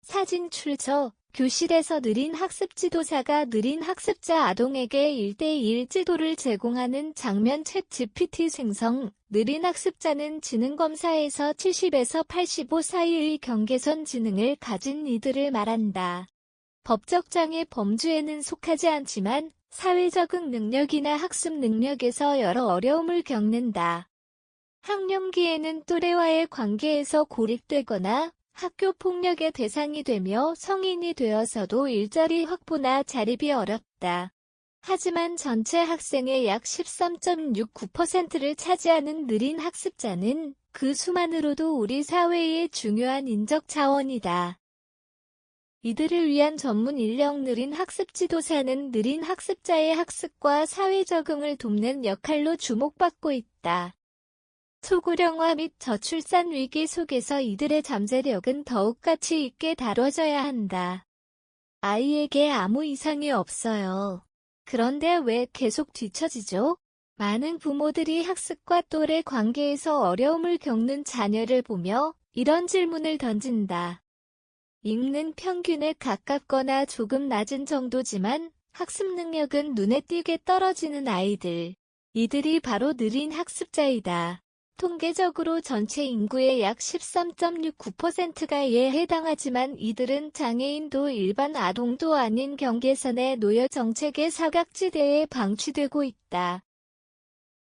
사진 출처 교실에서 느린 학습 지도사가 느린 학습자 아동에게 1대1 지도를 제공하는 장면 챗 GPT 생성. 느린 학습자는 지능검사에서 70에서 85 사이의 경계선 지능을 가진 이들을 말한다. 법적 장애 범주에는 속하지 않지만 사회 적응 능력이나 학습 능력에서 여러 어려움을 겪는다. 학령기에는 또래와의 관계에서 고립되거나 학교 폭력의 대상이 되며 성인이 되어서도 일자리 확보나 자립이 어렵다. 하지만 전체 학생의 약 13.69%를 차지하는 느린 학습자는 그 수만으로도 우리 사회의 중요한 인적 자원이다. 이들을 위한 전문 인력 느린 학습 지도사는 느린 학습자의 학습과 사회 적응을 돕는 역할로 주목받고 있다. 초고령화 및 저출산 위기 속에서 이들의 잠재력은 더욱 가치 있게 다뤄져야 한다. 아이에게 아무 이상이 없어요. 그런데 왜 계속 뒤처지죠? 많은 부모들이 학습과 또래 관계에서 어려움을 겪는 자녀를 보며 이런 질문을 던진다. 읽는 평균에 가깝거나 조금 낮은 정도지만 학습 능력은 눈에 띄게 떨어지는 아이들. 이들이 바로 느린 학습자이다. 통계적으로 전체 인구의 약 13.69%가 이에 해당하지만 이들은 장애인도 일반 아동도 아닌 경계선에 놓여 정책의 사각지대에 방치되고 있다.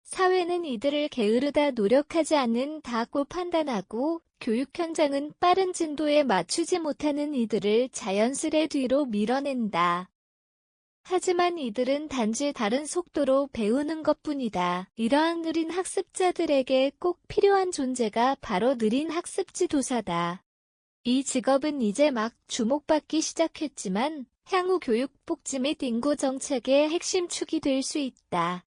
사회는 이들을 게으르다 노력하지 않는다고 판단하고 교육 현장은 빠른 진도에 맞추지 못하는 이들을 자연스레 뒤로 밀어낸다. 하지만 이들은 단지 다른 속도로 배우는 것뿐이다. 이러한 느린 학습자들에게 꼭 필요한 존재가 바로 느린 학습 지도사다. 이 직업은 이제 막 주목받기 시작했지만 향후 교육 복지 및 인구 정책의 핵심 축이 될 수 있다.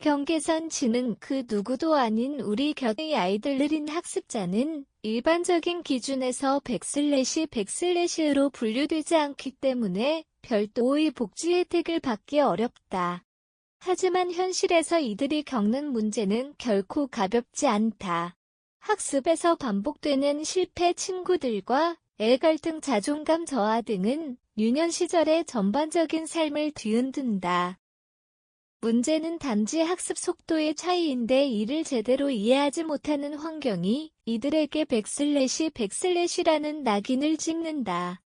경계선 지능 그 누구도 아닌 우리 곁의 아이들. 느린 학습자는 일반적인 기준에서 100/100/로 분류되지 않기 때문에 별도의 복지 혜택을 받기 어렵다. 하지만 현실에서 이들이 겪는 문제는 결코 가볍지 않다. 학습에서 반복되는 실패, 친구들과 애 갈등, 자존감 저하 등은 유년 시절의 전반적인 삶을 뒤흔든다. 문제는 단지 학습 속도의 차이인데 이를 제대로 이해하지 못하는 환경이 이들에게 100/100/라는 낙인을 찍는다.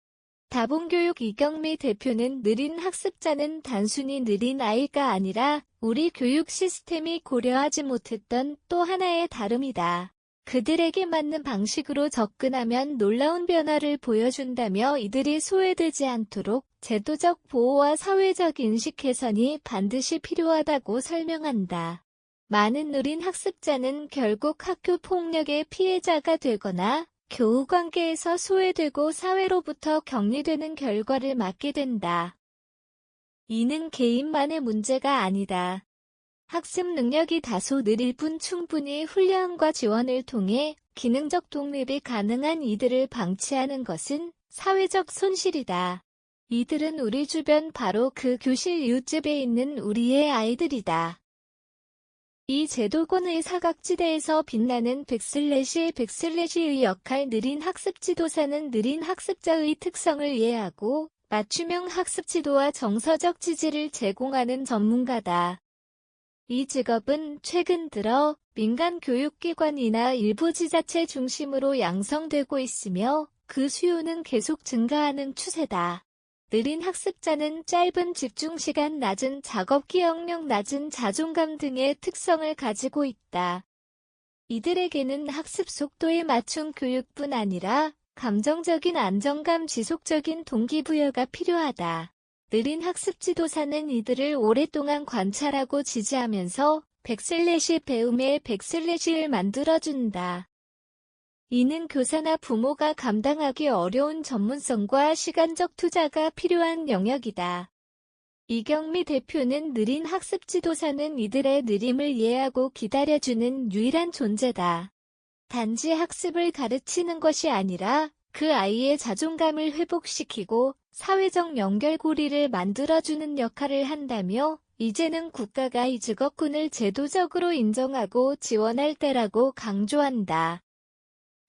다본교육 이경미 대표는 느린 학습자는 단순히 느린 아이가 아니라 우리 교육 시스템이 고려하지 못했던 또 하나의 다름이다. 그들에게 맞는 방식으로 접근하면 놀라운 변화를 보여준다며 이들이 소외되지 않도록 제도적 보호와 사회적 인식 개선이 반드시 필요하다고 설명한다. 많은 느린 학습자는 결국 학교 폭력의 피해자가 되거나 교우 관계에서 소외되고 사회로부터 격리되는 결과를 맞게 된다. 이는 개인만의 문제가 아니다. 학습 능력이 다소 느릴 뿐 충분히 훈련과 지원을 통해 기능적 독립이 가능한 이들을 방치하는 것은 사회적 손실이다. 이들은 우리 주변 바로 그 교실 이웃집에 있는 우리의 아이들이다. 이 제도권의 사각지대에서 빛나는 100/100/의 역할. 느린 학습 지도사는 느린 학습자의 특성을 이해하고 맞춤형 학습 지도와 정서적 지지를 제공하는 전문가다. 이 직업은 최근 들어 민간 교육기관이나 일부 지자체 중심으로 양성되고 있으며 그 수요는 계속 증가하는 추세다. 느린 학습자는 짧은 집중시간, 낮은 작업 기억력, 낮은 자존감 등의 특성을 가지고 있다. 이들에게는 학습 속도에 맞춘 교육뿐 아니라 감정적인 안정감, 지속적인 동기부여가 필요하다. 느린 학습 지도사는 이들을 오랫동안 관찰하고 지지하면서 100/ 배움의 100/를 만들어준다. 이는 교사나 부모가 감당하기 어려운 전문성과 시간적 투자가 필요한 영역이다. 이경미 대표는 느린 학습 지도사는 이들의 느림을 이해하고 기다려주는 유일한 존재다. 단지 학습을 가르치는 것이 아니라 그 아이의 자존감을 회복시키고 사회적 연결고리를 만들어주는 역할을 한다며 이제는 국가가 이 직업군을 제도적으로 인정하고 지원할 때라고 강조한다.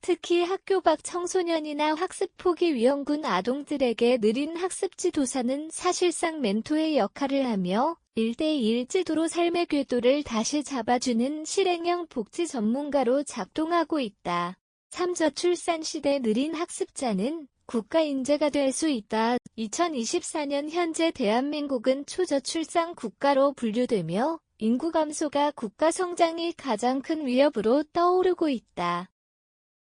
특히 학교 밖 청소년이나 학습 포기 위험군 아동들에게 느린 학습 지도사는 사실상 멘토의 역할을 하며 1대1 지도로 삶의 궤도를 다시 잡아주는 실행형 복지 전문가로 작동하고 있다. 3저출산 시대 느린 학습자는 국가 인재가 될 수 있다. 2024년 현재 대한민국은 초저출산 국가로 분류되며 인구 감소가 국가 성장이 가장 큰 위협으로 떠오르고 있다.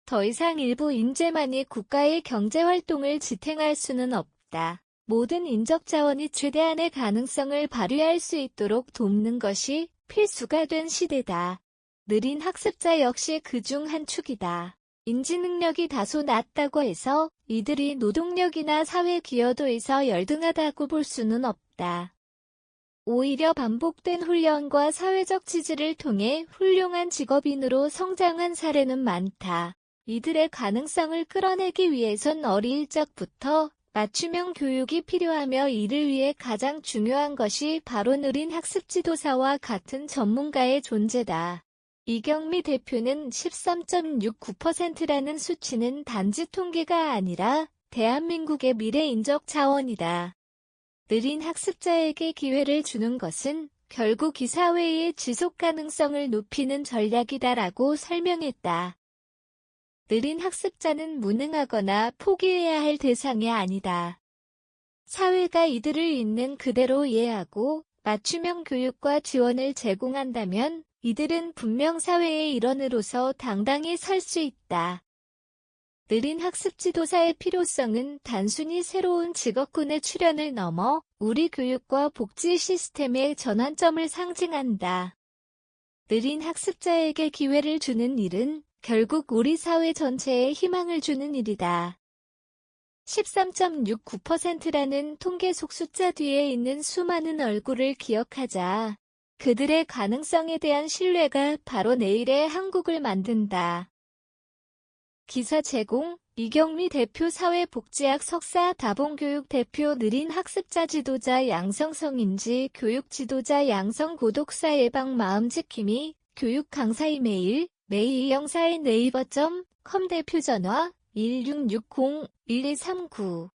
더 이상 일부 인재만이 국가의 경제활동을 지탱할 수는 없다. 모든 인적 자원이 최대한의 가능성을 발휘할 수 있도록 돕는 것이 필수가 된 시대다. 느린 학습자 역시 그중 한 축이다. 인지 능력이 다소 낮다고 해서 이들이 노동력이나 사회 기여도에서 열등하다고 볼 수는 없다. 오히려 반복된 훈련과 사회적 지지를 통해 훌륭한 직업인으로 성장한 사례는 많다. 이들의 가능성을 끌어내기 위해선 어릴 적부터 맞춤형 교육이 필요하며 이를 위해 가장 중요한 것이 바로 느린 학습 지도사와 같은 전문가의 존재다. 이경미 대표는 13.69%라는 수치는 단지 통계가 아니라 대한민국의 미래 인적 자원이다. 느린 학습자에게 기회를 주는 것은 결국 이 사회의 지속 가능성을 높이는 전략이다라고 설명했다. 느린 학습자는 무능하거나 포기해야 할 대상이 아니다. 사회가 이들을 있는 그대로 이해하고 맞춤형 교육과 지원을 제공한다면 이들은 분명 사회의 일원으로서 당당히 설 수 있다. 느린 학습 지도사의 필요성은 단순히 새로운 직업군의 출현을 넘어 우리 교육과 복지 시스템의 전환점을 상징한다. 느린 학습자에게 기회를 주는 일은 결국 우리 사회 전체에 희망을 주는 일이다. 13.69%라는 통계 속 숫자 뒤에 있는 수많은 얼굴을 기억하자. 그들의 가능성에 대한 신뢰가 바로 내일의 한국을 만든다. 기사 제공, 이경미 대표 사회복지학 석사 다봉교육 대표 느린 학습자 지도자 양성 성인지 교육 지도자 양성 고독사 예방 마음지킴이 교육 강사 이메일 메이영사의 네이버.com 대표 전화 1660-1239